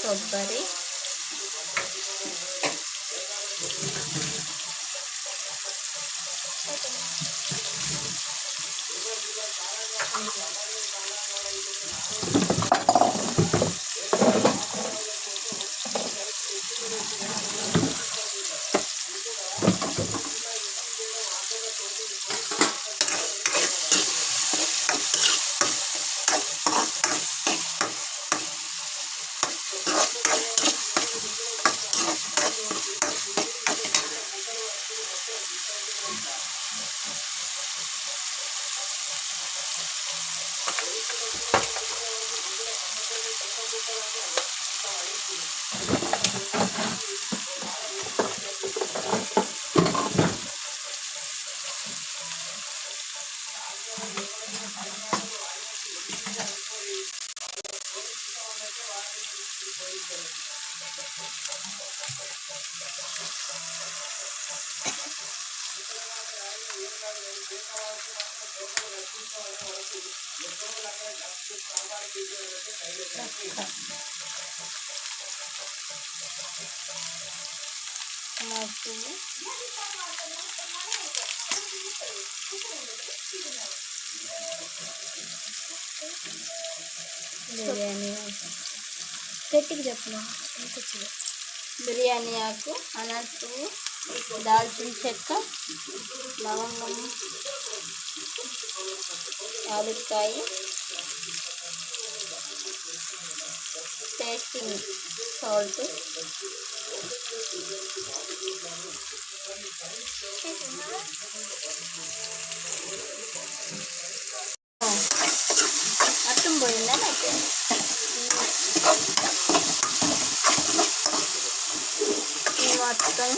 కొబ్బరి, బిర్యానీ గట్టిగా చెప్పిన బిర్యానీ ఆకు, అనాస పువ్వు, దాల్చిన చెక్క, లవంగం, యాలక్కాయ, టేస్టింగ్ సాల్ట్, అర్థం పోయిందా నాకు మొత్తం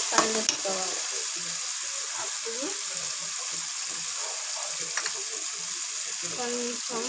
కలుపుకోవాలి. అప్పుడు కొంచెం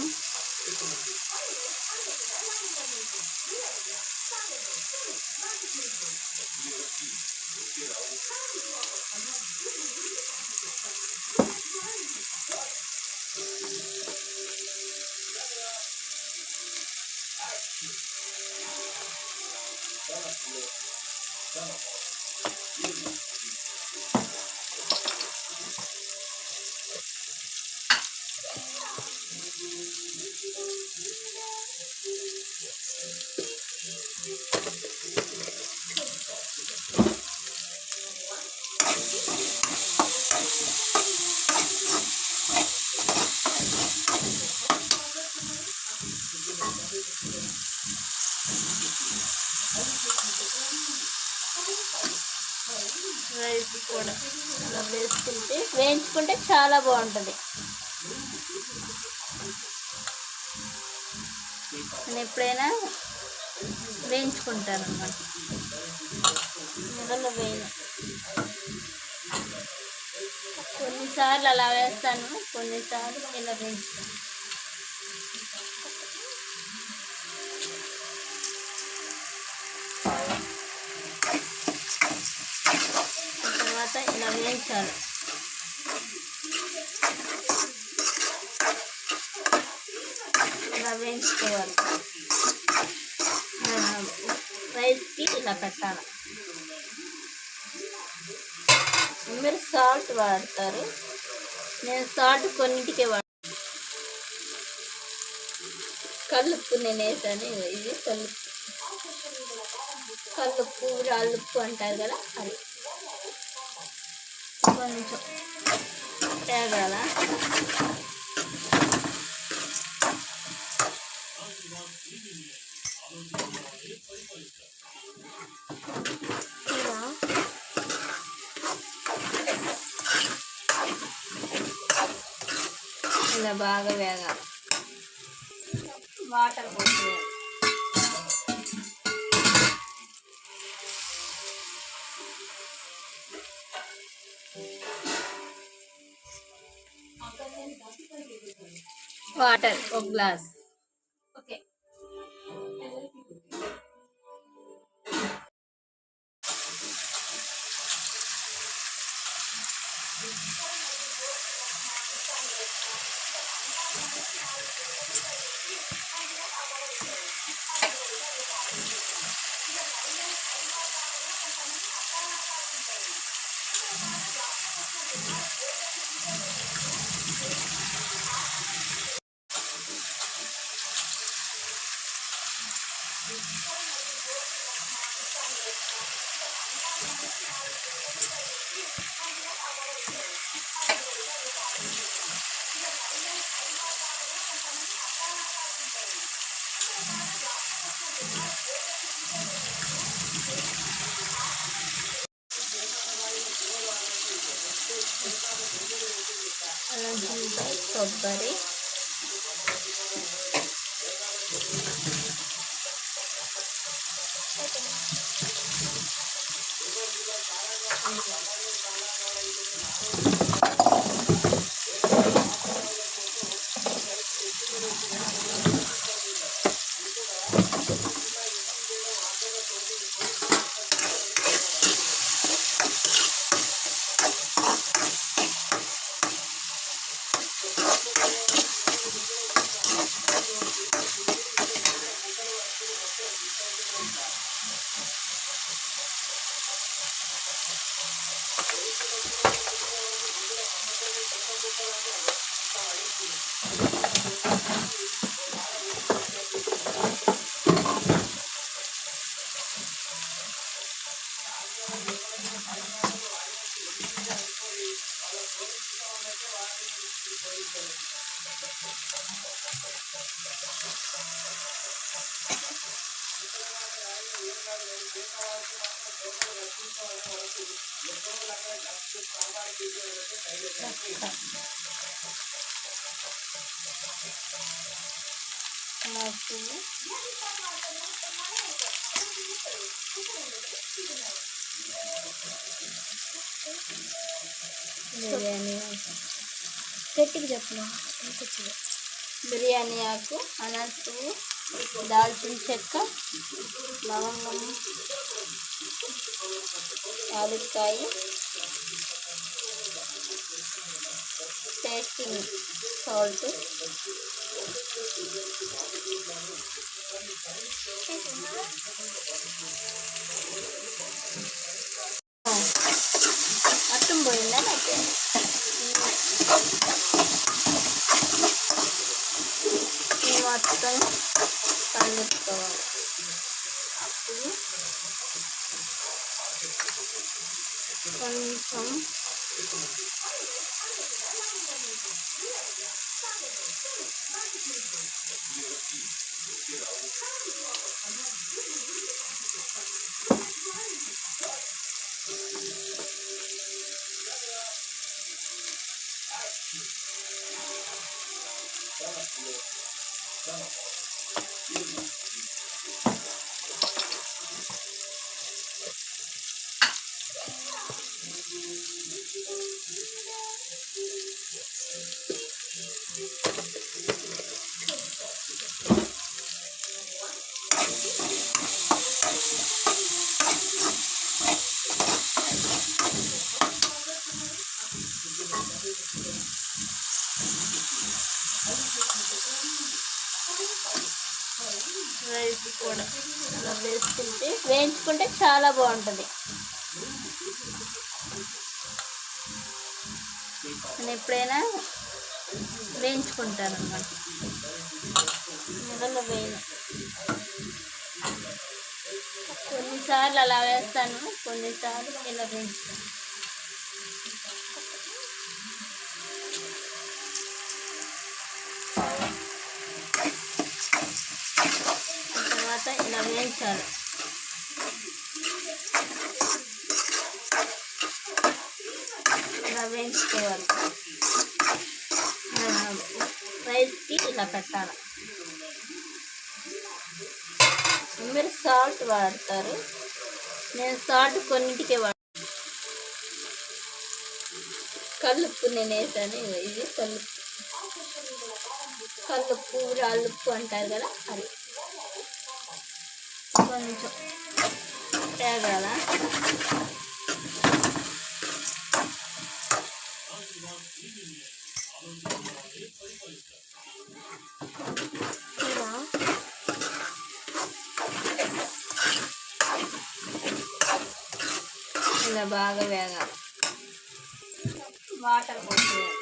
రైస్ కూడా అలా వేయించుకుంటే చాలా బాగుంటుంది. నేను ఎప్పుడైనా వేయించుకుంటాను అన్నమాట. మొదలు కొన్నిసార్లు అలా వేస్తాను, కొన్నిసార్లు ఇలా వేయించుతాను. తర్వాత ఇలా వేయించాలి. ఇలా వేయించుకోవాలి. రైస్కి ఇలా పెట్టాలి. మీరు సాల్ట్ వాడతారు, నేను సాల్ట్ కొన్నింటికే కల్లుప్పు నేను వేసాను. ఇది కల్లుప్పు రాళ్ళుప్పు అంటారు కదా, అది కొంచెం తేగాల. ఇలా బాగా వేగాలి. వాటర్ పోసి వాటర్ ఒక గ్లాస్. ఓకే. కొబ్బరి, బిర్యానీ గట్టిగా చెప్పను. బిర్యానీ ఆకు, అనాస పువ్వు, దాల్చిన చెక్క, లవంగం, యాలక్కాయ, టేస్టింగ్ సాల్ట్, మొత్తం పోయిందా అయితే మొత్తం కలుపుకోవాలి. అప్పుడు కొంచెం రైస్ కూడా అలా వేయించుకుంటే చాలా బాగుంటుంది. నేను ఎప్పుడైనా వేయించుకుంటాను అన్నమాట. నెలలో వేయను, కొన్నిసార్లు అలా వేస్తాను, కొన్నిసార్లు ఇలా వేయించుతాను. తర్వాత ఇలా వేయించాలి. ఇలా వేయించుకోవాలి. రైస్కి ఇలా పెట్టాలి. మీరు సాల్ట్ వాడతారు, నేను సాల్ట్ కొన్నింటికే కల్లుప్పు నేను వేసాను. ఇది కల్లుప్పు. కల్లుప్పు రాళ్ళుప్పు అంటారు కదా, అది కొంచెం తేగాల. ఇలా బాగా వేగాలి. వాటర్ పోసేయాలి.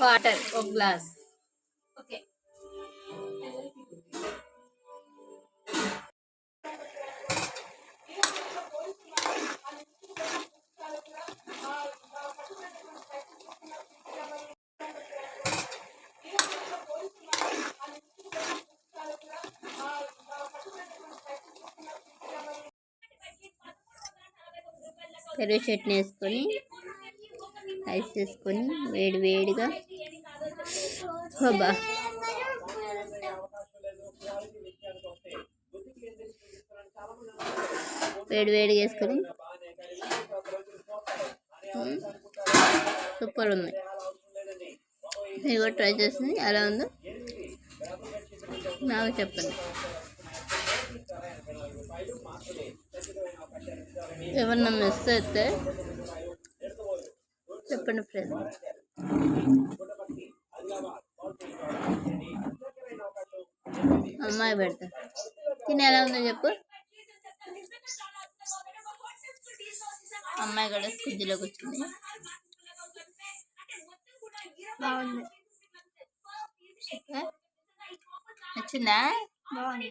వాటర్ ఒక గ్లాస్. ఓకే. పెరుగు చట్నీ వేసుకొని రైస్ వేసుకొని వేడి వేడిగా హోబా వేడి వేడిగా వేసుకొని సూపర్ ఉంది. మీరు కూడా ట్రై చేసి ఎలా ఉందో నాకు చెప్పండి. ఎవరన్నా మిస్ అయితే చెప్పండి ఫ్రెండ్. అమ్మాయి పెడతా తిని ఎలా ఉందో చెప్పు. అమ్మాయి కూడా కుర్చీలో కూర్చుంది. బాగుంది. నచ్చిందా? బాగుంది.